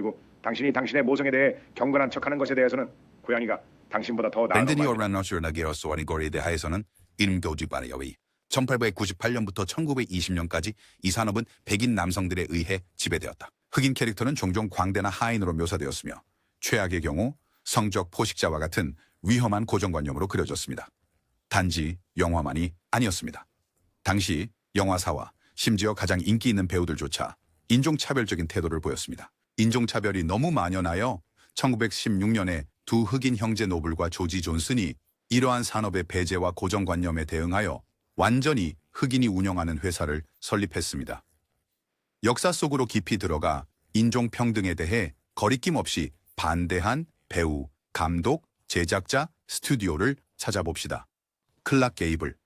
그리고 당신이 당신의 모성에 대해 경건한 척하는 것에 대해서는 고양이가 당신보다 더 나은 랜드니 엄마입니다. 오란너슈나게로스와니 거리에 대하여서는 인교지바레여위 1898년부터 1920년까지 이 산업은 백인 남성들에 의해 지배되었다. 흑인 캐릭터는 종종 광대나 하인으로 묘사되었으며 최악의 경우 성적 포식자와 같은 위험한 고정관념으로 그려졌습니다. 단지 영화만이 아니었습니다. 당시 영화사와 심지어 가장 인기 있는 배우들조차 인종차별적인 태도를 보였습니다. 인종차별이 너무 만연하여 1916년에 두 흑인 형제 노블과 조지 존슨이 이러한 산업의 배제와 고정관념에 대응하여 완전히 흑인이 운영하는 회사를 설립했습니다. 역사 속으로 깊이 들어가 인종평등에 대해 거리낌 없이 반대한 배우, 감독, 제작자, 스튜디오를 찾아봅시다. 클락 게이블.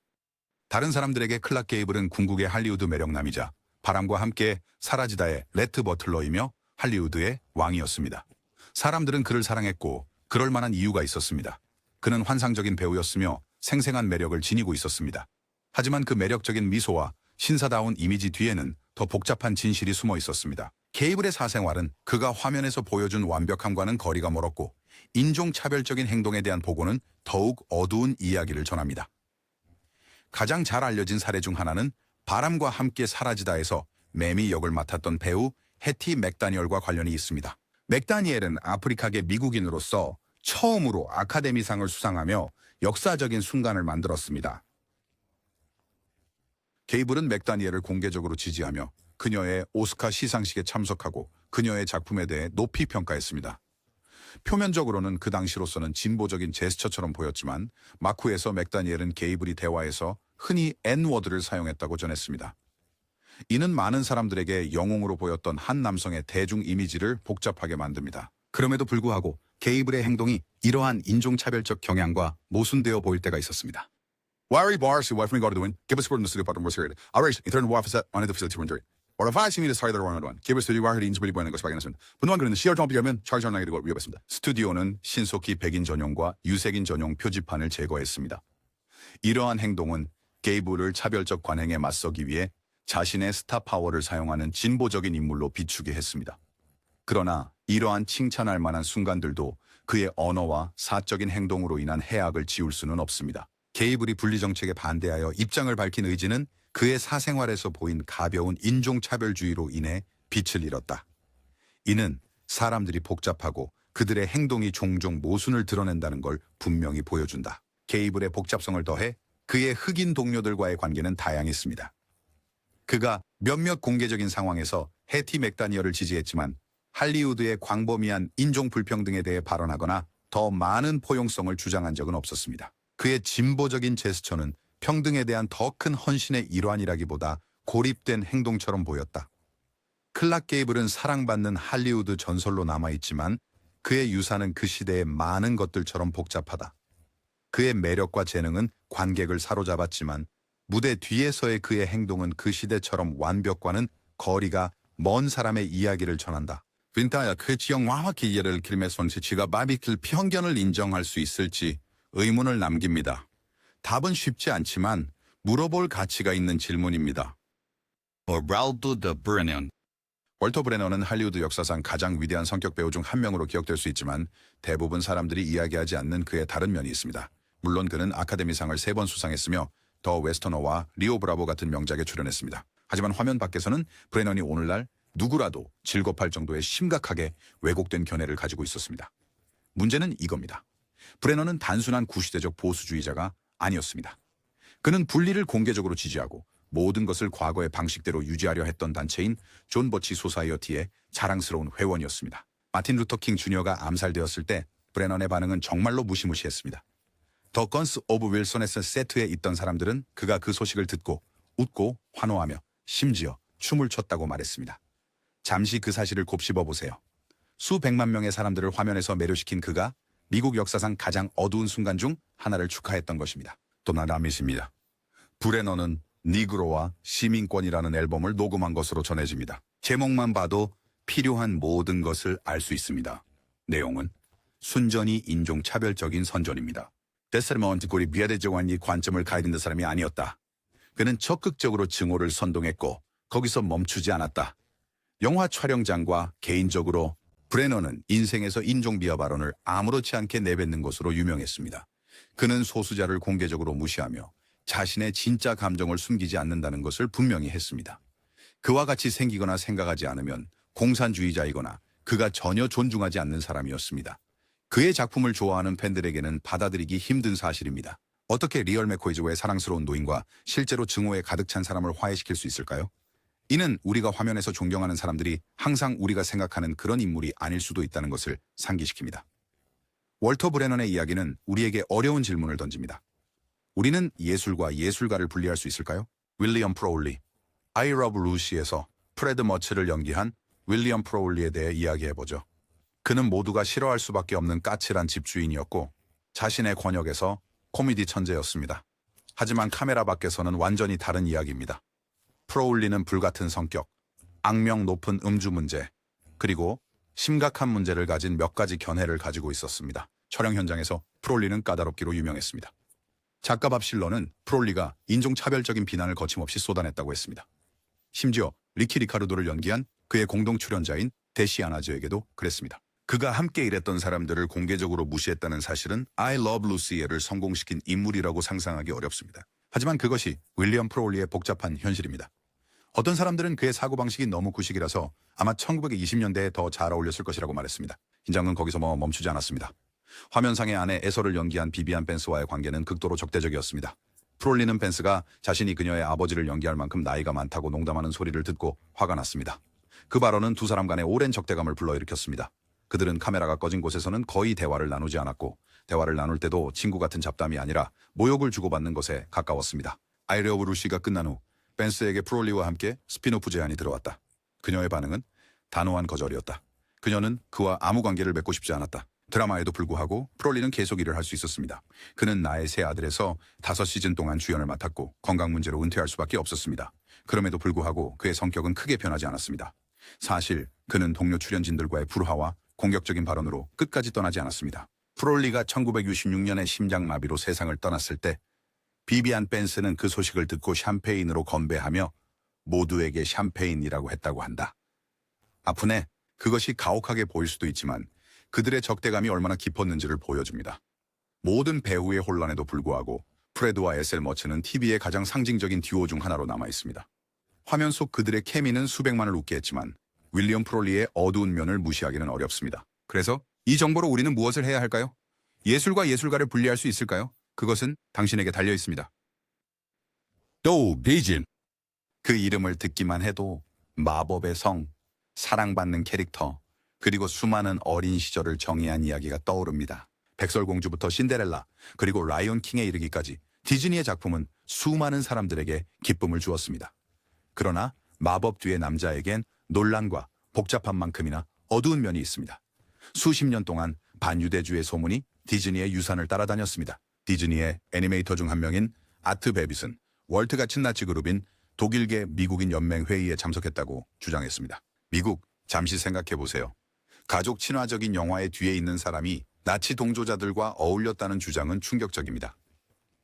다른 사람들에게 클락 게이블은 궁극의 할리우드 매력남이자 바람과 함께 사라지다의 레트 버틀러이며 할리우드의 왕이었습니다. 사람들은 그를 사랑했고 그럴 만한 이유가 있었습니다. 그는 환상적인 배우였으며 생생한 매력을 지니고 있었습니다. 하지만 그 매력적인 미소와 신사다운 이미지 뒤에는 더 복잡한 진실이 숨어 있었습니다. 게이블의 사생활은 그가 화면에서 보여준 완벽함과는 거리가 멀었고 인종차별적인 행동에 대한 보고는 더욱 어두운 이야기를 전합니다. 가장 잘 알려진 사례 중 하나는 바람과 함께 사라지다에서 매미 역을 맡았던 배우 해티 맥다니얼과 관련이 있습니다. 맥다니엘은 아프리카계 미국인으로서 처음으로 아카데미상을 수상하며 역사적인 순간을 만들었습니다. 게이블은 맥다니엘을 공개적으로 지지하며 그녀의 오스카 시상식에 참석하고 그녀의 작품에 대해 높이 평가했습니다. 표면적으로는 그 당시로서는 진보적인 제스처처럼 보였지만 마쿠에서 맥다니엘은 게이블이 대화에서 흔히 N워드를 사용했다고 전했습니다. 이는 많은 사람들에게 영웅으로 보였던 한 남성의 대중 이미지를 복잡하게 만듭니다. 그럼에도 불구하고 게이블의 행동이 이러한 인종차별적 경향과 모순되어 보일 때가 있었습니다. Why bars who wife me got to win? Give us for the studio part was here. Alright, intern 와프사 안에도 facility run들. Or if I see me the side of the wrong one. Give us the wire 인지불이 보이는 것이 발견했습니다. 분노한 그는 시어 좀 비하면 charge 나게 되고 위협했습니다. 스튜디오는 신속히 백인 전용과 유색인 전용 표지판을 제거했습니다. 이러한 행동은 게이블을 차별적 관행에 맞서기 위해 자신의 스타 파워를 사용하는 진보적인 인물로 비추게 했습니다. 그러나 이러한 칭찬할 만한 순간들도 그의 언어와 사적인 행동으로 인한 해악을 지울 수는 없습니다. 게이블이 분리정책에 반대하여 입장을 밝힌 의지는 그의 사생활에서 보인 가벼운 인종차별주의로 인해 빛을 잃었다. 이는 사람들이 복잡하고 그들의 행동이 종종 모순을 드러낸다는 걸 분명히 보여준다. 게이블의 복잡성을 더해 그의 흑인 동료들과의 관계는 다양했습니다. 그가 몇몇 공개적인 상황에서 해티 맥다니얼을 지지했지만 할리우드의 광범위한 인종 불평등에 대해 발언하거나 더 많은 포용성을 주장한 적은 없었습니다. 그의 진보적인 제스처는 평등에 대한 더 큰 헌신의 일환이라기보다 고립된 행동처럼 보였다. 클락 게이블은 사랑받는 할리우드 전설로 남아있지만 그의 유산은 그 시대의 많은 것들처럼 복잡하다. 그의 매력과 재능은 관객을 사로잡았지만 무대 뒤에서의 그의 행동은 그 시대처럼 완벽과는 거리가 먼 사람의 이야기를 전한다. 빈타야 그 지역 와하키 이해를 길메손 지치가 바비킬 편견을 인정할 수 있을지 의문을 남깁니다. 답은 쉽지 않지만 물어볼 가치가 있는 질문입니다. 월터 브레넌은 할리우드 역사상 가장 위대한 성격 배우 중 한 명으로 기억될 수 있지만 대부분 사람들이 이야기하지 않는 그의 다른 면이 있습니다. 물론 그는 아카데미상을 3번 수상했으며 더 웨스터너와 리오 브라보 같은 명작에 출연했습니다. 하지만 화면 밖에서는 브레넌이 오늘날 누구라도 질겁할 정도의 심각하게 왜곡된 견해를 가지고 있었습니다. 문제는 이겁니다. 브레넌은 단순한 구시대적 보수주의자가 아니었습니다. 그는 분리를 공개적으로 지지하고 모든 것을 과거의 방식대로 유지하려 했던 단체인 존 버치 소사이어티의 자랑스러운 회원이었습니다. 마틴 루터 킹 주니어가 암살되었을 때 브레넌의 반응은 정말로 무시무시했습니다. 더 건스 오브 윌슨에서 세트에 있던 사람들은 그가 그 소식을 듣고 웃고 환호하며 심지어 춤을 췄다고 말했습니다. 잠시 그 사실을 곱씹어 보세요. 수백만 명의 사람들을 화면에서 매료시킨 그가 미국 역사상 가장 어두운 순간 중 하나를 축하했던 것입니다. 도나라미십니다. 브레넌은 니그로와 시민권이라는 앨범을 녹음한 것으로 전해집니다. 제목만 봐도 필요한 모든 것을 알 수 있습니다. 내용은 순전히 인종차별적인 선전입니다. 데스르먼트 고리 비아데조관이 관점을 가리는 사람이 아니었다. 그는 적극적으로 증오를 선동했고 거기서 멈추지 않았다. 영화 촬영장과 개인적으로 브레너는 인생에서 인종비하 발언을 아무렇지 않게 내뱉는 것으로 유명했습니다. 그는 소수자를 공개적으로 무시하며 자신의 진짜 감정을 숨기지 않는다는 것을 분명히 했습니다. 그와 같이 생기거나 생각하지 않으면 공산주의자이거나 그가 전혀 존중하지 않는 사람이었습니다. 그의 작품을 좋아하는 팬들에게는 받아들이기 힘든 사실입니다. 어떻게 리얼 맥코이즈의 사랑스러운 노인과 실제로 증오에 가득 찬 사람을 화해시킬 수 있을까요? 이는 우리가 화면에서 존경하는 사람들이 항상 우리가 생각하는 그런 인물이 아닐 수도 있다는 것을 상기시킵니다. 월터 브레넌의 이야기는 우리에게 어려운 질문을 던집니다. 우리는 예술과 예술가를 분리할 수 있을까요? 윌리엄 프로울리, I Love Lucy에서 프레드 머츠를 연기한 윌리엄 프로울리에 대해 이야기해보죠. 그는 모두가 싫어할 수밖에 없는 까칠한 집주인이었고 자신의 권역에서 코미디 천재였습니다. 하지만 카메라 밖에서는 완전히 다른 이야기입니다. 프로울리는 불같은 성격, 악명 높은 음주 문제, 그리고 심각한 문제를 가진 몇 가지 견해를 가지고 있었습니다. 촬영 현장에서 프로울리는 까다롭기로 유명했습니다. 작가 밥 실러는 프로울리가 인종차별적인 비난을 거침없이 쏟아냈다고 했습니다. 심지어 리키 리카르도를 연기한 그의 공동 출연자인 데시 아나즈에게도 그랬습니다. 그가 함께 일했던 사람들을 공개적으로 무시했다는 사실은 I Love Lucy를 성공시킨 인물이라고 상상하기 어렵습니다. 하지만 그것이 윌리엄 프로울리의 복잡한 현실입니다. 어떤 사람들은 그의 사고방식이 너무 구식이라서 아마 1920년대에 더 잘 어울렸을 것이라고 말했습니다. 긴장은 거기서 멈추지 않았습니다. 화면상의 아내 에서를 연기한 비비안 벤스와의 관계는 극도로 적대적이었습니다. 프롤리는 벤스가 자신이 그녀의 아버지를 연기할 만큼 나이가 많다고 농담하는 소리를 듣고 화가 났습니다. 그 발언은 두 사람 간의 오랜 적대감을 불러일으켰습니다. 그들은 카메라가 꺼진 곳에서는 거의 대화를 나누지 않았고 대화를 나눌 때도 친구 같은 잡담이 아니라 모욕을 주고받는 것에 가까웠습니다. I Love Lucy가 끝난 후 벤스에게 프롤리와 함께 스피노프 제안이 들어왔다. 그녀의 반응은 단호한 거절이었다. 그녀는 그와 아무 관계를 맺고 싶지 않았다. 드라마에도 불구하고 프롤리는 계속 일을 할 수 있었습니다. 그는 나의 새 아들에서 5시즌 동안 주연을 맡았고 건강 문제로 은퇴할 수밖에 없었습니다. 그럼에도 불구하고 그의 성격은 크게 변하지 않았습니다. 사실 그는 동료 출연진들과의 불화와 공격적인 발언으로 끝까지 떠나지 않았습니다. 프롤리가 1966년에 심장마비로 세상을 떠났을 때 비비안 벤스는 그 소식을 듣고 샴페인으로 건배하며 모두에게 샴페인이라고 했다고 한다. 아프네. 그것이 가혹하게 보일 수도 있지만 그들의 적대감이 얼마나 깊었는지를 보여줍니다. 모든 배우의 혼란에도 불구하고 프레드와 에셀 머츠는 TV의 가장 상징적인 듀오 중 하나로 남아있습니다. 화면 속 그들의 케미는 수백만을 웃게 했지만 윌리엄 프롤리의 어두운 면을 무시하기는 어렵습니다. 그래서 이 정보로 우리는 무엇을 해야 할까요? 예술과 예술가를 분리할 수 있을까요? 그것은 당신에게 달려 있습니다. 또 비진. 그 이름을 듣기만 해도 마법의 성, 사랑받는 캐릭터, 그리고 수많은 어린 시절을 정의한 이야기가 떠오릅니다. 백설공주부터 신데렐라, 그리고 라이온 킹에 이르기까지 디즈니의 작품은 수많은 사람들에게 기쁨을 주었습니다. 그러나 마법 뒤의 남자에겐 논란과 복잡한 만큼이나 어두운 면이 있습니다. 수십 년 동안 반유대주의 소문이 디즈니의 유산을 따라다녔습니다. 디즈니의 애니메이터 중 한 명인 아트 베빗은 월트 같은 나치 그룹인 독일계 미국인 연맹 회의에 참석했다고 주장했습니다. 미국, 잠시 생각해보세요. 가족 친화적인 영화의 뒤에 있는 사람이 나치 동조자들과 어울렸다는 주장은 충격적입니다.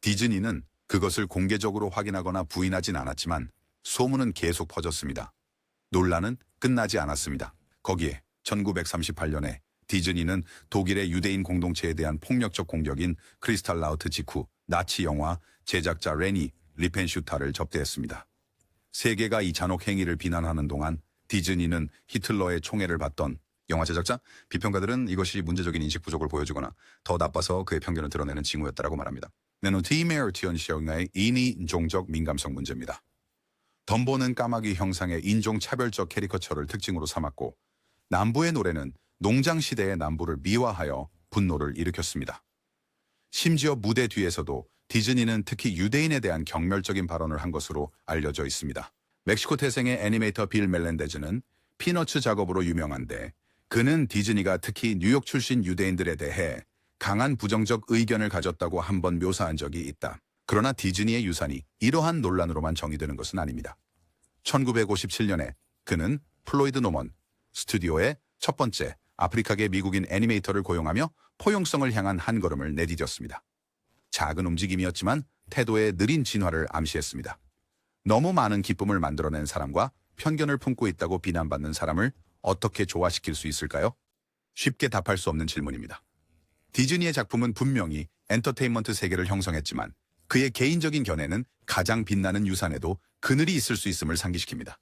디즈니는 그것을 공개적으로 확인하거나 부인하진 않았지만 소문은 계속 퍼졌습니다. 논란은 끝나지 않았습니다. 거기에 1938년에 디즈니는 독일의 유대인 공동체에 대한 폭력적 공격인 크리스탈라우트 직후 나치 영화 제작자 레니 리펜슈타를 접대했습니다. 세계가 이 잔혹 행위를 비난하는 동안 디즈니는 히틀러의 총애를 받던 영화 제작자, 비평가들은 이것이 문제적인 인식 부족을 보여주거나 더 나빠서 그의 편견을 드러내는 징후였다고 말합니다. 네노티메어 티언시어의 인종적 민감성 문제입니다. 덤보는 까마귀 형상의 인종차별적 캐리커처를 특징으로 삼았고 남부의 노래는 농장시대의 남부를 미화하여 분노를 일으켰습니다. 심지어 무대 뒤에서도 디즈니는 특히 유대인에 대한 경멸적인 발언을 한 것으로 알려져 있습니다. 멕시코 태생의 애니메이터 빌 멜렌데즈는 피너츠 작업으로 유명한데 그는 디즈니가 특히 뉴욕 출신 유대인들에 대해 강한 부정적 의견을 가졌다고 한 번 묘사한 적이 있다. 그러나 디즈니의 유산이 이러한 논란으로만 정의되는 것은 아닙니다. 1957년에 그는 플로이드 노먼 스튜디오의 첫 번째 아프리카계 미국인 애니메이터를 고용하며 포용성을 향한 한 걸음을 내디뎠습니다. 작은 움직임이었지만 태도의 느린 진화를 암시했습니다. 너무 많은 기쁨을 만들어낸 사람과 편견을 품고 있다고 비난받는 사람을 어떻게 조화시킬 수 있을까요? 쉽게 답할 수 없는 질문입니다. 디즈니의 작품은 분명히 엔터테인먼트 세계를 형성했지만 그의 개인적인 견해는 가장 빛나는 유산에도 그늘이 있을 수 있음을 상기시킵니다.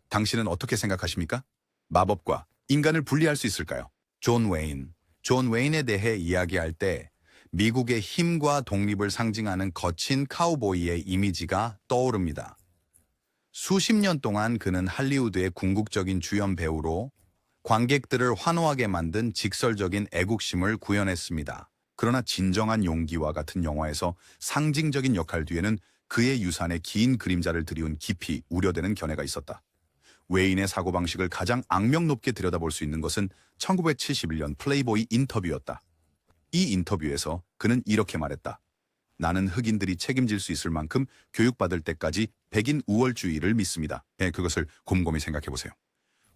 당신은 어떻게 생각하십니까? 마법과 인간을 분리할 수 있을까요? 존 웨인에 대해 이야기할 때 미국의 힘과 독립을 상징하는 거친 카우보이의 이미지가 떠오릅니다. 수십 년 동안 그는 할리우드의 궁극적인 주연 배우로 관객들을 환호하게 만든 직설적인 애국심을 구현했습니다. 그러나 진정한 용기와 같은 영화에서 상징적인 역할 뒤에는 그의 유산의 긴 그림자를 드리운 깊이 우려되는 견해가 있었다. 웨인의 사고방식을 가장 악명 높게 들여다볼 수 있는 것은 1971년 플레이보이 인터뷰였다. 이 인터뷰에서 그는 이렇게 말했다. 나는 흑인들이 책임질 수 있을 만큼 교육받을 때까지 백인 우월주의를 믿습니다. 그것을 곰곰이 생각해보세요.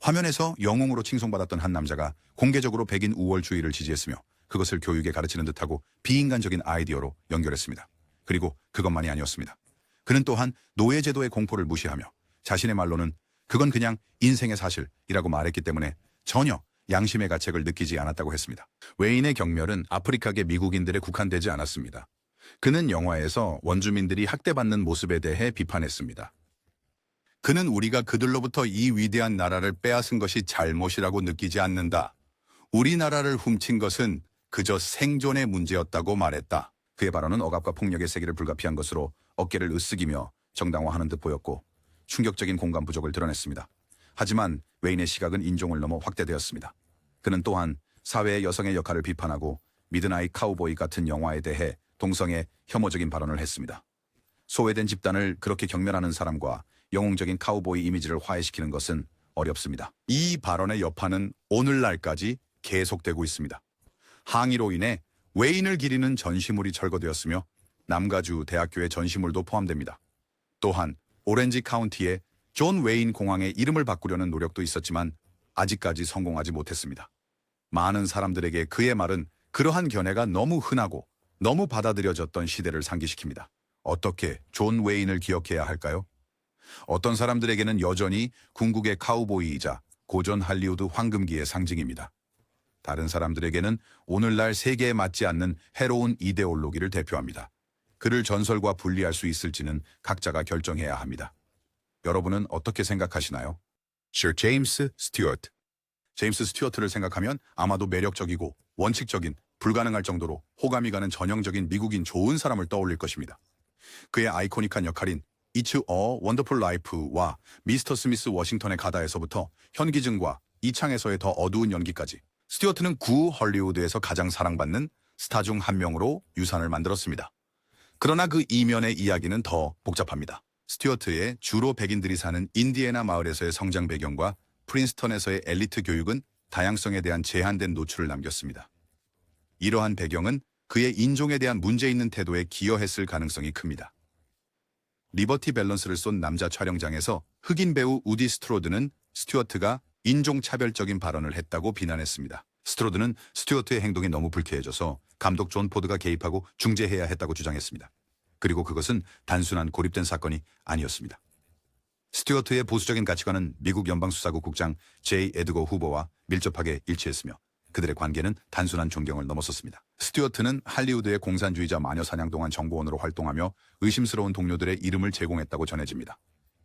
화면에서 영웅으로 칭송받았던 한 남자가 공개적으로 백인 우월주의를 지지했으며 그것을 교육에 가르치는 듯하고 비인간적인 아이디어로 연결했습니다. 그리고 그것만이 아니었습니다. 그는 또한 노예제도의 공포를 무시하며 자신의 말로는 그건 그냥 인생의 사실이라고 말했기 때문에 전혀 양심의 가책을 느끼지 않았다고 했습니다. 웨인의 경멸은 아프리카계 미국인들에 국한되지 않았습니다. 그는 영화에서 원주민들이 학대받는 모습에 대해 비판했습니다. 그는 우리가 그들로부터 이 위대한 나라를 빼앗은 것이 잘못이라고 느끼지 않는다. 우리나라를 훔친 것은 그저 생존의 문제였다고 말했다. 그의 발언은 억압과 폭력의 세계를 불가피한 것으로 어깨를 으쓱이며 정당화하는 듯 보였고 충격적인 공감 부족을 드러냈습니다. 하지만 웨인의 시각은 인종을 넘어 확대되었습니다. 그는 또한 사회의 여성의 역할을 비판하고 미드나잇 카우보이 같은 영화에 대해 동성애 혐오적인 발언을 했습니다. 소외된 집단을 그렇게 경멸하는 사람과 영웅적인 카우보이 이미지를 화해시키는 것은 어렵습니다. 이 발언의 여파는 오늘날까지 계속되고 있습니다. 항의로 인해 웨인을 기리는 전시물이 철거되었으며 남가주 대학교의 전시물도 포함됩니다. 또한 오렌지 카운티에 존 웨인 공항의 이름을 바꾸려는 노력도 있었지만 아직까지 성공하지 못했습니다. 많은 사람들에게 그의 말은 그러한 견해가 너무 흔하고 너무 받아들여졌던 시대를 상기시킵니다. 어떻게 존 웨인을 기억해야 할까요? 어떤 사람들에게는 여전히 궁극의 카우보이이자 고전 할리우드 황금기의 상징입니다. 다른 사람들에게는 오늘날 세계에 맞지 않는 해로운 이데올로기를 대표합니다. 그를 전설과 분리할 수 있을지는 각자가 결정해야 합니다. 여러분은 어떻게 생각하시나요? Sir 제임스 스튜어트. 제임스 스튜어트를 생각하면 아마도 매력적이고 원칙적인, 불가능할 정도로 호감이 가는 전형적인 미국인 좋은 사람을 떠올릴 것입니다. 그의 아이코닉한 역할인 It's a Wonderful Life와 미스터 스미스 워싱턴의 가다에서부터 현기증과 이창에서의 더 어두운 연기까지 스튜어트는 구 헐리우드에서 가장 사랑받는 스타 중 한 명으로 유산을 만들었습니다. 그러나 그 이면의 이야기는 더 복잡합니다. 스튜어트의 주로 백인들이 사는 인디애나 마을에서의 성장 배경과 프린스턴에서의 엘리트 교육은 다양성에 대한 제한된 노출을 남겼습니다. 이러한 배경은 그의 인종에 대한 문제 있는 태도에 기여했을 가능성이 큽니다. 리버티 밸런스를 쏜 남자 촬영장에서 흑인 배우 우디 스트로드는 스튜어트가 인종차별적인 발언을 했다고 비난했습니다. 스트로드는 스튜어트의 행동이 너무 불쾌해져서 감독 존 포드가 개입하고 중재해야 했다고 주장했습니다. 그리고 그것은 단순한 고립된 사건이 아니었습니다. 스튜어트의 보수적인 가치관은 미국 연방수사국 국장 제이 에드거 후보와 밀접하게 일치했으며 그들의 관계는 단순한 존경을 넘어섰습니다. 스튜어트는 할리우드의 공산주의자 마녀사냥동안 정보원으로 활동하며 의심스러운 동료들의 이름을 제공했다고 전해집니다.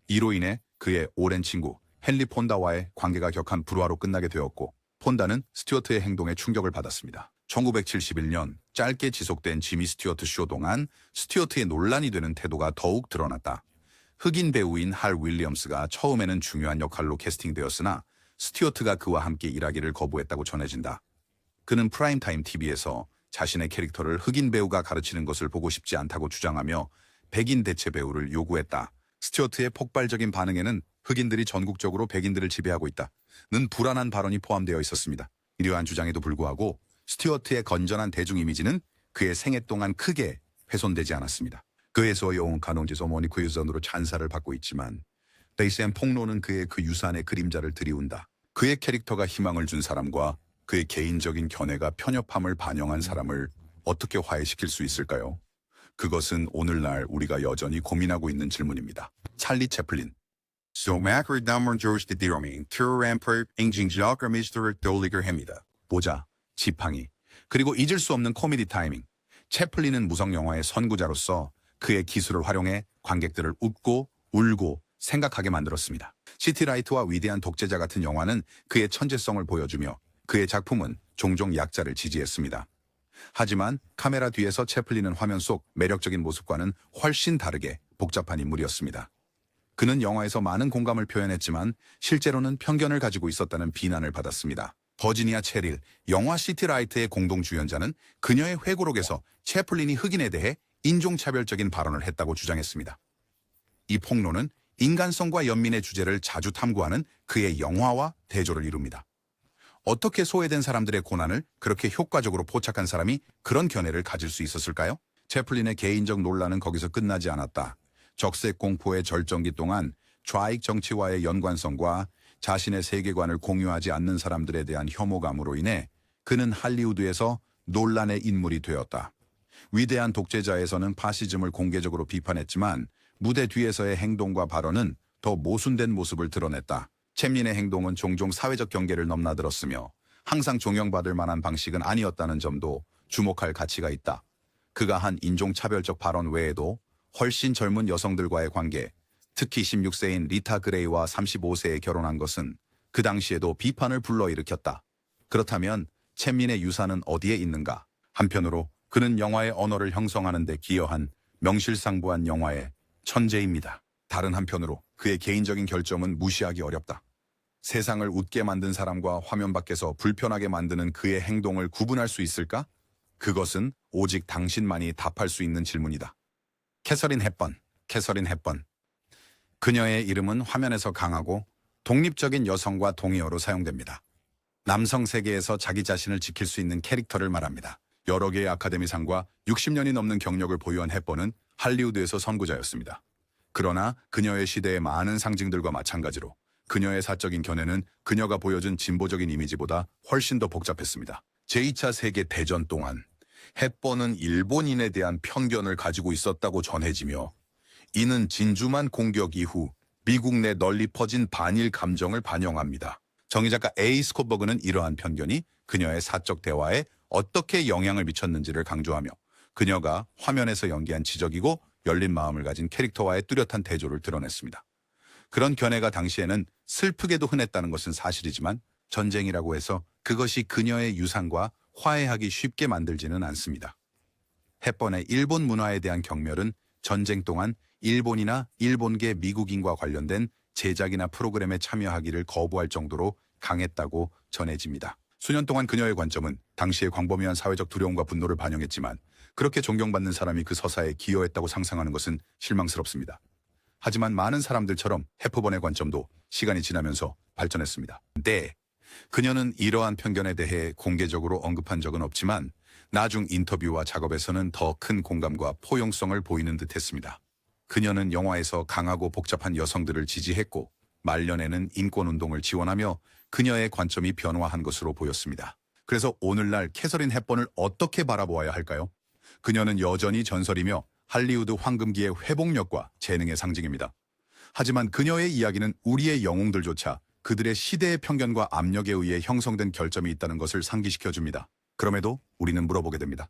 이로 인해 그의 오랜 친구 헨리 폰다와의 관계가 격한 불화로 끝나게 되었고 폰다는 스튜어트의 행동에 충격을 받았습니다. 1971년 짧게 지속된 지미 스튜어트 쇼 동안 스튜어트의 논란이 되는 태도가 더욱 드러났다. 흑인 배우인 할 윌리엄스가 처음에는 중요한 역할로 캐스팅되었으나 스튜어트가 그와 함께 일하기를 거부했다고 전해진다. 그는 프라임타임 TV에서 자신의 캐릭터를 흑인 배우가 가르치는 것을 보고 싶지 않다고 주장하며 백인 대체 배우를 요구했다. 스튜어트의 폭발적인 반응에는 흑인들이 전국적으로 백인들을 지배하고 있다는 불안한 발언이 포함되어 있었습니다. 이러한 주장에도 불구하고 스튜어트의 건전한 대중 이미지는 그의 생애 동안 크게 훼손되지 않았습니다. 그의 소여운 간홍지 소모니크 유전으로 찬사를 받고 있지만 베이스앤 폭로는 그의 그 유산의 그림자를 드리운다. 그의 캐릭터가 희망을 준 사람과 그의 개인적인 견해가 편협함을 반영한 사람을 어떻게 화해시킬 수 있을까요? 그것은 오늘날 우리가 여전히 고민하고 있는 질문입니다. 찰리 채플린. So macro damon George de Diromin, Tour Rampart, Engine Jocker Mr. Doliger Hemida. 보자, 지팡이, 그리고 잊을 수 없는 코미디 타이밍. 채플린은 무성 영화의 선구자로서 그의 기술을 활용해 관객들을 웃고 울고 생각하게 만들었습니다. 시티라이트와 위대한 독재자 같은 영화는 그의 천재성을 보여주며 그의 작품은 종종 약자를 지지했습니다. 하지만 카메라 뒤에서 채플린은 화면 속 매력적인 모습과는 훨씬 다르게 복잡한 인물이었습니다. 그는 영화에서 많은 공감을 표현했지만 실제로는 편견을 가지고 있었다는 비난을 받았습니다. 버지니아 체릴, 영화 시티라이트의 공동 주연자는 그녀의 회고록에서 채플린이 흑인에 대해 인종차별적인 발언을 했다고 주장했습니다. 이 폭로는 인간성과 연민의 주제를 자주 탐구하는 그의 영화와 대조를 이룹니다. 어떻게 소외된 사람들의 고난을 그렇게 효과적으로 포착한 사람이 그런 견해를 가질 수 있었을까요? 채플린의 개인적 논란은 거기서 끝나지 않았다. 적색 공포의 절정기 동안 좌익 정치와의 연관성과 자신의 세계관을 공유하지 않는 사람들에 대한 혐오감으로 인해 그는 할리우드에서 논란의 인물이 되었다. 위대한 독재자에서는 파시즘을 공개적으로 비판했지만 무대 뒤에서의 행동과 발언은 더 모순된 모습을 드러냈다. 챔린의 행동은 종종 사회적 경계를 넘나들었으며 항상 존경받을 만한 방식은 아니었다는 점도 주목할 가치가 있다. 그가 한 인종차별적 발언 외에도 훨씬 젊은 여성들과의 관계, 특히 16세인 리타 그레이와 35세에 결혼한 것은 그 당시에도 비판을 불러일으켰다. 그렇다면 챔린의 유산은 어디에 있는가? 한편으로 그는 영화의 언어를 형성하는 데 기여한 명실상부한 영화의 천재입니다. 다른 한편으로 그의 개인적인 결점은 무시하기 어렵다. 세상을 웃게 만든 사람과 화면 밖에서 불편하게 만드는 그의 행동을 구분할 수 있을까? 그것은 오직 당신만이 답할 수 있는 질문이다. 캐서린 헵번. 그녀의 이름은 화면에서 강하고 독립적인 여성과 동의어로 사용됩니다. 남성 세계에서 자기 자신을 지킬 수 있는 캐릭터를 말합니다. 여러 개의 아카데미상과 60년이 넘는 경력을 보유한 헵번은 할리우드에서 선구자였습니다. 그러나 그녀의 시대의 많은 상징들과 마찬가지로 그녀의 사적인 견해는 그녀가 보여준 진보적인 이미지보다 훨씬 더 복잡했습니다. 제2차 세계대전 동안 헵번은 일본인에 대한 편견을 가지고 있었다고 전해지며 이는 진주만 공격 이후 미국 내 널리 퍼진 반일 감정을 반영합니다. 정의작가 A. 스콧 버그는 이러한 편견이 그녀의 사적 대화에 어떻게 영향을 미쳤는지를 강조하며 그녀가 화면에서 연기한 지적이고 열린 마음을 가진 캐릭터와의 뚜렷한 대조를 드러냈습니다. 그런 견해가 당시에는 슬프게도 흔했다는 것은 사실이지만 전쟁이라고 해서 그것이 그녀의 유산과 화해하기 쉽게 만들지는 않습니다. 헵번의 일본 문화에 대한 경멸은 전쟁 동안 일본이나 일본계 미국인과 관련된 제작이나 프로그램에 참여하기를 거부할 정도로 강했다고 전해집니다. 수년 동안 그녀의 관점은 당시의 광범위한 사회적 두려움과 분노를 반영했지만 그렇게 존경받는 사람이 그 서사에 기여했다고 상상하는 것은 실망스럽습니다. 하지만 많은 사람들처럼 헵번의 관점도 시간이 지나면서 발전했습니다. 네, 그녀는 이러한 편견에 대해 공개적으로 언급한 적은 없지만 나중 인터뷰와 작업에서는 더 큰 공감과 포용성을 보이는 듯했습니다. 그녀는 영화에서 강하고 복잡한 여성들을 지지했고 말년에는 인권운동을 지원하며 그녀의 관점이 변화한 것으로 보였습니다. 그래서 오늘날 캐서린 헵번을 어떻게 바라보아야 할까요? 그녀는 여전히 전설이며 할리우드 황금기의 회복력과 재능의 상징입니다. 하지만 그녀의 이야기는 우리의 영웅들조차 그들의 시대의 편견과 압력에 의해 형성된 결점이 있다는 것을 상기시켜줍니다. 그럼에도 우리는 물어보게 됩니다.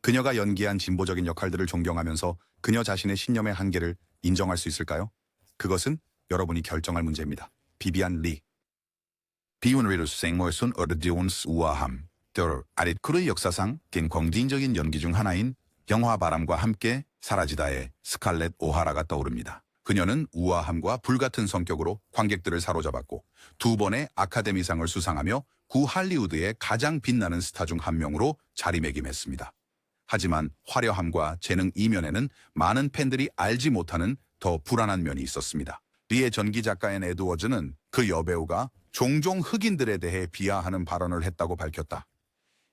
그녀가 연기한 진보적인 역할들을 존경하면서 그녀 자신의 신념의 한계를 인정할 수 있을까요? 그것은 여러분이 결정할 문제입니다. 비비안 리. 비운리를 생모에선 어르디온 우아함. 아릿크루의 역사상 긴 공진적인 연기 중 하나인 영화 바람과 함께 사라지다의 스칼렛 오하라가 떠오릅니다. 그녀는 우아함과 불같은 성격으로 관객들을 사로잡았고 2번의 아카데미상을 수상하며 구 할리우드의 가장 빛나는 스타 중 한 명으로 자리매김했습니다. 하지만 화려함과 재능 이면에는 많은 팬들이 알지 못하는 더 불안한 면이 있었습니다. 리의 전기 작가인 에드워즈는 그 여배우가 종종 흑인들에 대해 비하하는 발언을 했다고 밝혔다.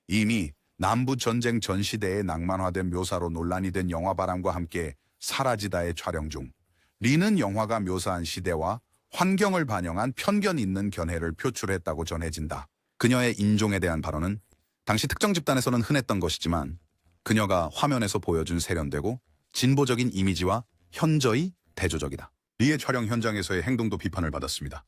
이미 남부전쟁 전 시대의 낭만화된 묘사로 논란이 된 영화바람과 함께 사라지다의 촬영 중 리는 영화가 묘사한 시대와 환경을 반영한 편견 있는 견해를 표출했다고 전해진다. 그녀의 인종에 대한 발언은 당시 특정 집단에서는 흔했던 것이지만 그녀가 화면에서 보여준 세련되고 진보적인 이미지와 현저히 대조적이다. 리의 촬영 현장에서의 행동도 비판을 받았습니다.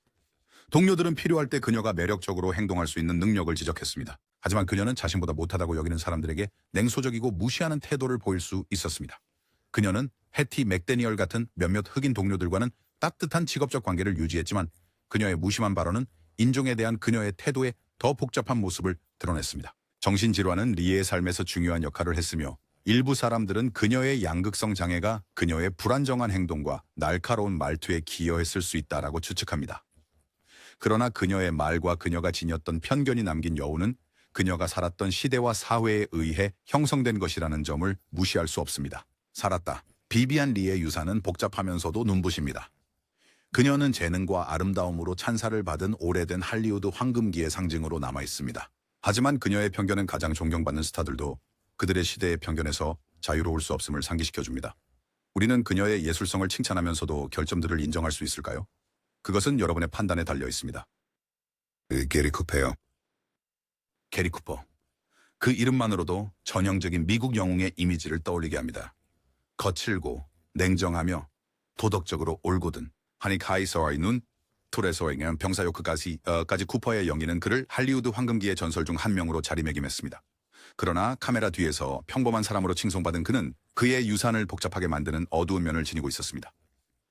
동료들은 필요할 때 그녀가 매력적으로 행동할 수 있는 능력을 지적했습니다. 하지만 그녀는 자신보다 못하다고 여기는 사람들에게 냉소적이고 무시하는 태도를 보일 수 있었습니다. 그녀는 해티 맥데니얼 같은 몇몇 흑인 동료들과는 따뜻한 직업적 관계를 유지했지만 그녀의 무심한 발언은 인종에 대한 그녀의 태도의 더 복잡한 모습을 드러냈습니다. 정신질환은 리의 삶에서 중요한 역할을 했으며 일부 사람들은 그녀의 양극성 장애가 그녀의 불안정한 행동과 날카로운 말투에 기여했을 수 있다라고 추측합니다. 그러나 그녀의 말과 그녀가 지녔던 편견이 남긴 여운은 그녀가 살았던 시대와 사회에 의해 형성된 것이라는 점을 무시할 수 없습니다. 살았다. 비비안 리의 유산은 복잡하면서도 눈부십니다. 그녀는 재능과 아름다움으로 찬사를 받은 오래된 할리우드 황금기의 상징으로 남아 있습니다. 하지만 그녀의 편견은 가장 존경받는 스타들도 그들의 시대의 편견에서 자유로울 수 없음을 상기시켜줍니다. 우리는 그녀의 예술성을 칭찬하면서도 결점들을 인정할 수 있을까요? 그것은 여러분의 판단에 달려 있습니다. 게리 쿠퍼요. 게리 쿠퍼. 그 이름만으로도 전형적인 미국 영웅의 이미지를 떠올리게 합니다. 거칠고 냉정하며 도덕적으로 올곧은 하니 카이서와의 눈, 툴에서의 병사요크까지 쿠퍼의 연기는 그를 할리우드 황금기의 전설 중 한 명으로 자리매김했습니다. 그러나 카메라 뒤에서 평범한 사람으로 칭송받은 그는 그의 유산을 복잡하게 만드는 어두운 면을 지니고 있었습니다.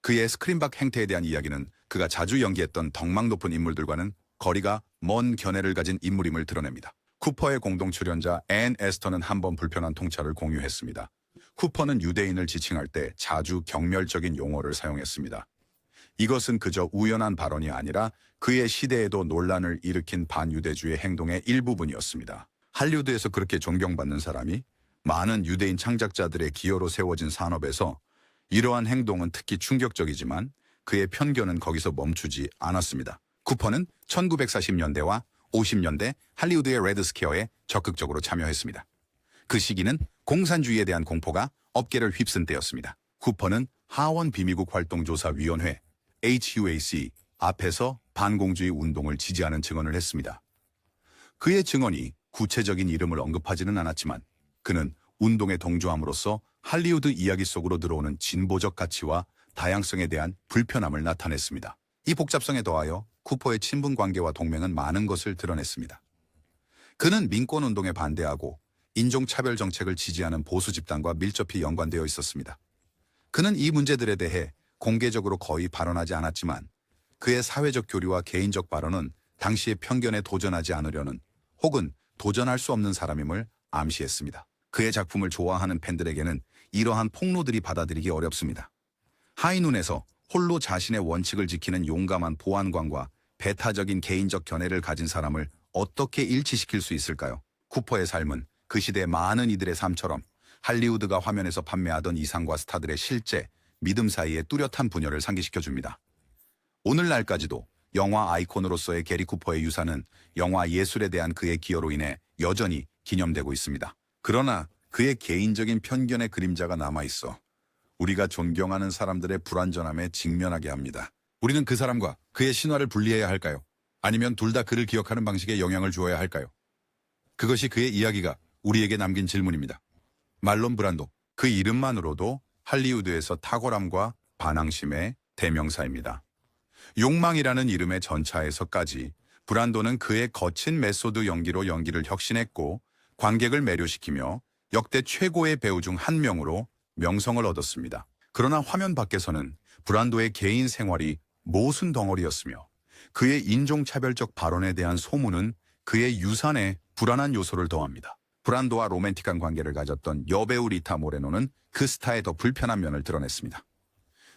그의 스크린 밖 행태에 대한 이야기는 그가 자주 연기했던 덕망 높은 인물들과는 거리가 먼 견해를 가진 인물임을 드러냅니다. 쿠퍼의 공동 출연자 앤 에스터는 한 번 불편한 통찰을 공유했습니다. 쿠퍼는 유대인을 지칭할 때 자주 경멸적인 용어를 사용했습니다. 이것은 그저 우연한 발언이 아니라 그의 시대에도 논란을 일으킨 반유대주의 행동의 일부분이었습니다. 할리우드에서 그렇게 존경받는 사람이 많은 유대인 창작자들의 기여로 세워진 산업에서 이러한 행동은 특히 충격적이지만 그의 편견은 거기서 멈추지 않았습니다. 쿠퍼는 1940년대와 50년대 할리우드의 레드 스퀘어에 적극적으로 참여했습니다. 그 시기는 공산주의에 대한 공포가 업계를 휩쓴 때였습니다. 쿠퍼는 하원 비미국 활동조사위원회 HUAC 앞에서 반공주의 운동을 지지하는 증언을 했습니다. 그의 증언이 구체적인 이름을 언급하지는 않았지만 그는 운동에 동조함으로써 할리우드 이야기 속으로 들어오는 진보적 가치와 다양성에 대한 불편함을 나타냈습니다. 이 복잡성에 더하여 쿠퍼의 친분 관계와 동맹은 많은 것을 드러냈습니다. 그는 민권운동에 반대하고 인종차별 정책을 지지하는 보수 집단과 밀접히 연관되어 있었습니다. 그는 이 문제들에 대해 공개적으로 거의 발언하지 않았지만 그의 사회적 교류와 개인적 발언은 당시의 편견에 도전하지 않으려는 혹은 도전할 수 없는 사람임을 암시했습니다. 그의 작품을 좋아하는 팬들에게는 이러한 폭로들이 받아들이기 어렵습니다. 하이눈에서 홀로 자신의 원칙을 지키는 용감한 보안관과 배타적인 개인적 견해를 가진 사람을 어떻게 일치시킬 수 있을까요? 쿠퍼의 삶은 그 시대 많은 이들의 삶처럼 할리우드가 화면에서 판매하던 이상과 스타들의 실제, 믿음 사이의 뚜렷한 분열을 상기시켜줍니다. 오늘날까지도 영화 아이콘으로서의 게리 쿠퍼의 유산은 영화 예술에 대한 그의 기여로 인해 여전히 기념되고 있습니다. 그러나 그의 개인적인 편견의 그림자가 남아있어 우리가 존경하는 사람들의 불완전함에 직면하게 합니다. 우리는 그 사람과 그의 신화를 분리해야 할까요? 아니면 둘 다 그를 기억하는 방식에 영향을 주어야 할까요? 그것이 그의 이야기가 우리에게 남긴 질문입니다. 말론 브란도, 그 이름만으로도 할리우드에서 탁월함과 반항심의 대명사입니다. 욕망이라는 이름의 전차에서까지 브란도는 그의 거친 메소드 연기로 연기를 혁신했고 관객을 매료시키며 역대 최고의 배우 중 한 명으로 명성을 얻었습니다. 그러나 화면 밖에서는 브란도의 개인 생활이 모순 덩어리였으며 그의 인종차별적 발언에 대한 소문은 그의 유산에 불안한 요소를 더합니다. 브란도와 로맨틱한 관계를 가졌던 여배우 리타 모레노는 그 스타의 더 불편한 면을 드러냈습니다.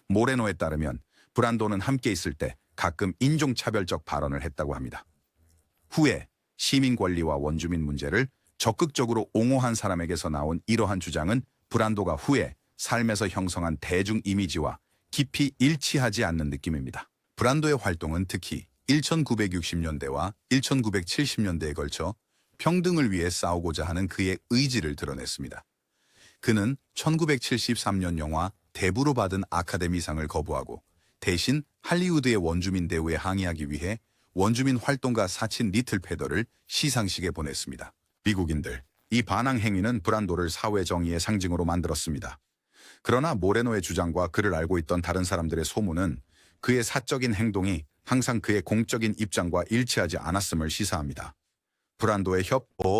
모레노에 따르면 브란도는 함께 있을 때 가끔 인종차별적 발언을 했다고 합니다. 후에 시민 권리와 원주민 문제를 적극적으로 옹호한 사람에게서 나온 이러한 주장은 브란도가 후에 삶에서 형성한 대중 이미지와 깊이 일치하지 않는 느낌입니다. 브란도의 활동은 특히 1960년대와 1970년대에 걸쳐 평등을 위해 싸우고자 하는 그의 의지를 드러냈습니다. 그는 1973년 영화 대부로 받은 아카데미상을 거부하고 대신 할리우드의 원주민 대우에 항의하기 위해 원주민 활동가 사친 리틀 페더를 시상식에 보냈습니다. 미국인들, 이 반항 행위는 브란도를 사회 정의의 상징으로 만들었습니다. 그러나 모레노의 주장과 그를 알고 있던 다른 사람들의 소문은 그의 사적인 행동이 항상 그의 공적인 입장과 일치하지 않았음을 시사합니다. 브란도의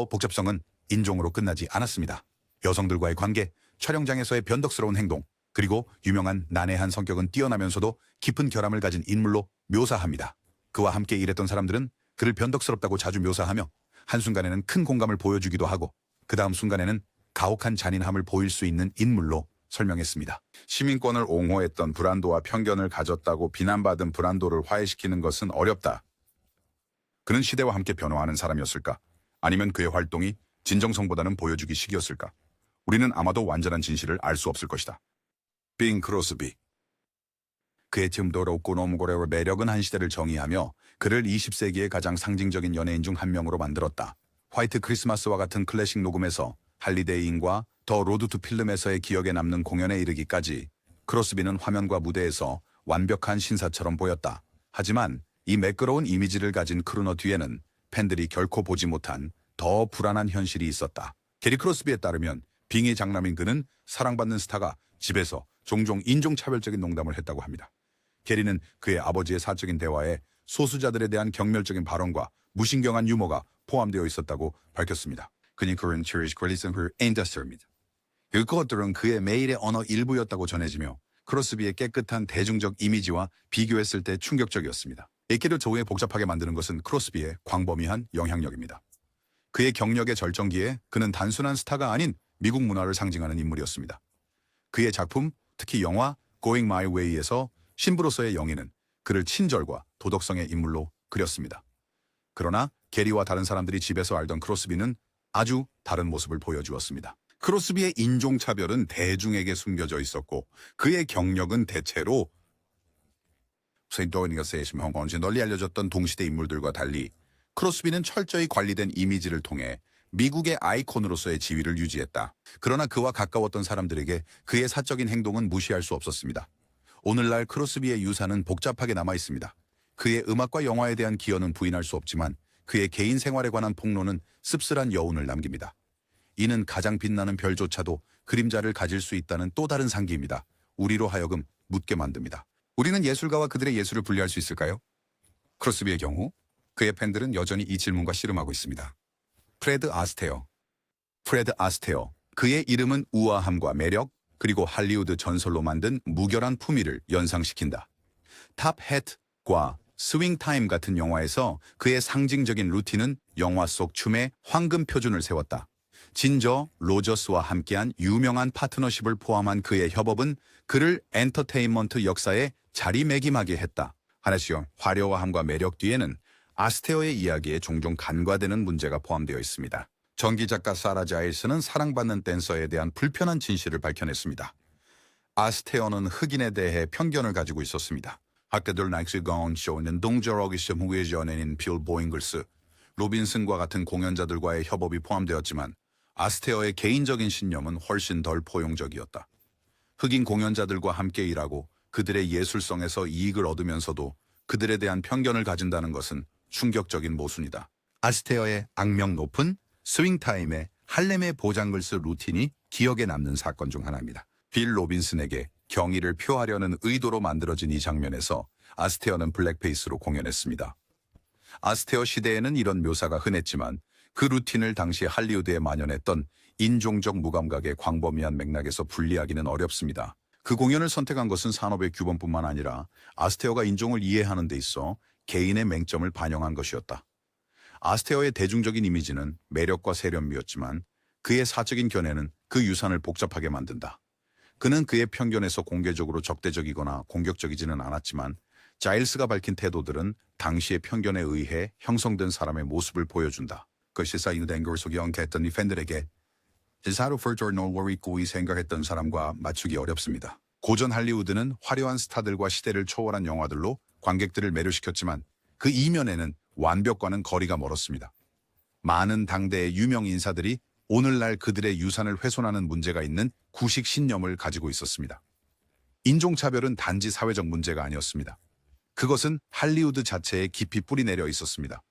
복잡성은 인종으로 끝나지 않았습니다. 여성들과의 관계, 촬영장에서의 변덕스러운 행동, 그리고 유명한 난해한 성격은 뛰어나면서도 깊은 결함을 가진 인물로 묘사합니다. 그와 함께 일했던 사람들은 그를 변덕스럽다고 자주 묘사하며 한순간에는 큰 공감을 보여주기도 하고 그 다음 순간에는 가혹한 잔인함을 보일 수 있는 인물로 설명했습니다. 시민권을 옹호했던 브란도와 편견을 가졌다고 비난받은 브란도를 화해시키는 것은 어렵다. 그는 시대와 함께 변화하는 사람이었을까? 아니면 그의 활동이 진정성보다는 보여주기식이었을까? 우리는 아마도 완전한 진실을 알 수 없을 것이다. 빙 크로스비. 그의 틈도롭고 너무고래의 매력은 한 시대를 정의하며 그를 20세기의 가장 상징적인 연예인 중 한 명으로 만들었다. 화이트 크리스마스와 같은 클래식 녹음에서 할리데이인과 더 로드 투 필름에서의 기억에 남는 공연에 이르기까지 크로스비는 화면과 무대에서 완벽한 신사처럼 보였다. 하지만 이 매끄러운 이미지를 가진 크루너 뒤에는 팬들이 결코 보지 못한 더 불안한 현실이 있었다. 게리 크로스비에 따르면 빙의 장남인 그는 사랑받는 스타가 집에서 종종 인종차별적인 농담을 했다고 합니다. 게리는 그의 아버지의 사적인 대화에 소수자들에 대한 경멸적인 발언과 무신경한 유머가 포함되어 있었다고 밝혔습니다. 그는 그런 치리스 퀄리스를 인더스입니다. 그것들은 그의 매일의 언어 일부였다고 전해지며 크로스비의 깨끗한 대중적 이미지와 비교했을 때 충격적이었습니다. 에키를 조우에 복잡하게 만드는 것은 크로스비의 광범위한 영향력입니다. 그의 경력의 절정기에 그는 단순한 스타가 아닌 미국 문화를 상징하는 인물이었습니다. 그의 작품, 특히 영화 Going My Way에서 신부로서의 영희는 그를 친절과 도덕성의 인물로 그렸습니다. 그러나 게리와 다른 사람들이 집에서 알던 크로스비는 아주 다른 모습을 보여주었습니다. 크로스비의 인종차별은 대중에게 숨겨져 있었고 그의 경력은 대체로 널리 알려졌던 동시대 인물들과 달리 크로스비는 철저히 관리된 이미지를 통해 미국의 아이콘으로서의 지위를 유지했다. 그러나 그와 가까웠던 사람들에게 그의 사적인 행동은 무시할 수 없었습니다. 오늘날 크로스비의 유산은 복잡하게 남아 있습니다. 그의 음악과 영화에 대한 기여는 부인할 수 없지만 그의 개인 생활에 관한 폭로는 씁쓸한 여운을 남깁니다. 이는 가장 빛나는 별조차도 그림자를 가질 수 있다는 또 다른 상기입니다. 우리로 하여금 묻게 만듭니다. 우리는 예술가와 그들의 예술을 분리할 수 있을까요? 크로스비의 경우 그의 팬들은 여전히 이 질문과 씨름하고 있습니다. 프레드 아스테어. 그의 이름은 우아함과 매력, 그리고 할리우드 전설로 만든 무결한 품위를 연상시킨다. 탑 햅과 스윙 타임 같은 영화에서 그의 상징적인 루틴은 영화 속 춤의 황금 표준을 세웠다. 진저 로저스와 함께한 유명한 파트너십을 포함한 그의 협업은 그를 엔터테인먼트 역사에 자리매김하게 했다. 하나시오 화려함과 매력 뒤에는 아스테어의 이야기에 종종 간과되는 문제가 포함되어 있습니다. 전기작가 사라 자일스는 사랑받는 댄서에 대한 불편한 진실을 밝혀냈습니다. 아스테어는 흑인에 대해 편견을 가지고 있었습니다. 학교들 나이스 가운 쇼는 동저러기 시험후의 연예인 필 보잉글스, 로빈슨과 같은 공연자들과의 협업이 포함되었지만 아스테어의 개인적인 신념은 훨씬 덜 포용적이었다. 흑인 공연자들과 함께 일하고 그들의 예술성에서 이익을 얻으면서도 그들에 대한 편견을 가진다는 것은 충격적인 모순이다. 아스테어의 악명 높은 스윙타임의 할렘의 보장글스 루틴이 기억에 남는 사건 중 하나입니다. 빌 로빈슨에게 경의를 표하려는 의도로 만들어진 이 장면에서 아스테어는 블랙페이스로 공연했습니다. 아스테어 시대에는 이런 묘사가 흔했지만 그 루틴을 당시 할리우드에 만연했던 인종적 무감각의 광범위한 맥락에서 분리하기는 어렵습니다. 그 공연을 선택한 것은 산업의 규범뿐만 아니라 아스테어가 인종을 이해하는 데 있어 개인의 맹점을 반영한 것이었다. 아스테어의 대중적인 이미지는 매력과 세련미였지만 그의 사적인 견해는 그 유산을 복잡하게 만든다. 그는 그의 편견에서 공개적으로 적대적이거나 공격적이지는 않았지만 자일스가 밝힌 태도들은 당시의 편견에 의해 형성된 사람의 모습을 보여준다. 그것이 쌓이는 앵글 속에 연기했던 이 팬들에게 사로 퍼저널워리 고이 생각했던 사람과 맞추기 어렵습니다. 고전 할리우드는 화려한 스타들과 시대를 초월한 영화들로 관객들을 매료시켰지만 그 이면에는 완벽과는 거리가 멀었습니다. 많은 당대의 유명 인사들이 오늘날 그들의 유산을 훼손하는 문제가 있는 구식 신념을 가지고 있었습니다. 인종차별은 단지 사회적 문제가 아니었습니다. 그것은 할리우드 자체에 깊이 뿌리내려 있었습니다.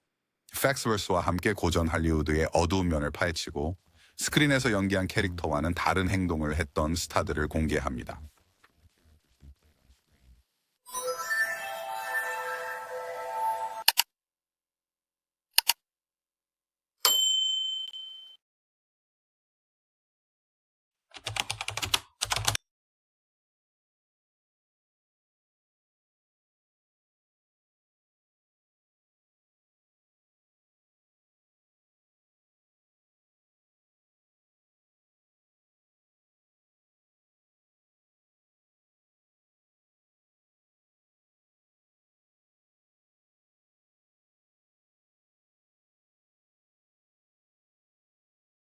팩스버스와 함께 고전 할리우드의 어두운 면을 파헤치고 스크린에서 연기한 캐릭터와는 다른 행동을 했던 스타들을 공개합니다.